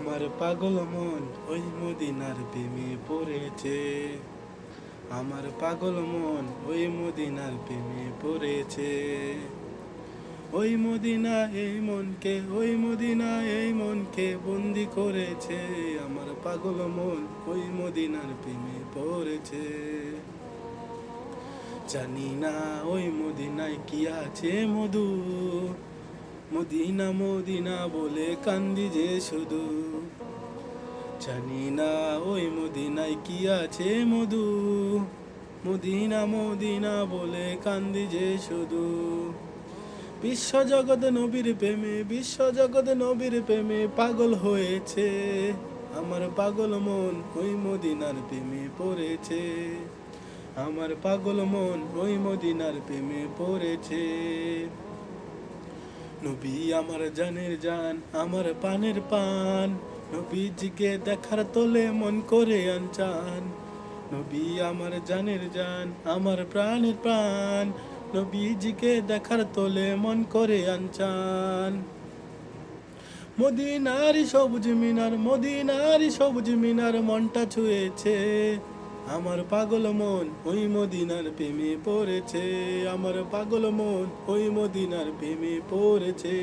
আমার পাগল মন ওই মদিনার প্রেমে পড়েছে। আমার পাগল মন ওই মদিনার প্রেমে পড়েছে। ওই মদিনা এই মনকে, ওই মদিনা এই মনকে বন্দি করেছে। আমার পাগল মন ওই মদিনার প্রেমে পড়েছে। জানি না ওই মদিনায় কি আছে মধু, মদিনা মদিনা বলে কান্দি যে শুধু। জানি না ওই মদিনায় কি আছে মধু, মদিনা মদিনা বলে কান্দি যে শুধু। বিশ্ব জগৎ নবীর প্রেমে, বিশ্ব জগৎ নবীর প্রেমে পাগল হয়েছে। আমার পাগল মন ওই মদিনার প্রেমে পড়েছে। আমার পাগল মন ওই মদিনার প্রেমে পড়েছে। নবী আমার জানের জান, আমার পানের পান, নবীজিকে দেখার তোলে মন করে আনচান। নবী আমার জানের জান, আমার প্রাণের প্রাণ, নবীজিকে দেখার তোলে মন করে আনচান। মদিনারি সবুজ মিনার, মদিনারি সবুজ মিনার মনটা ছুঁয়েছে। আমার পাগল মন ওই মদিনার প্রেমে পড়েছে। আমার পাগল মন ওই মদিনার প্রেমে পড়েছে।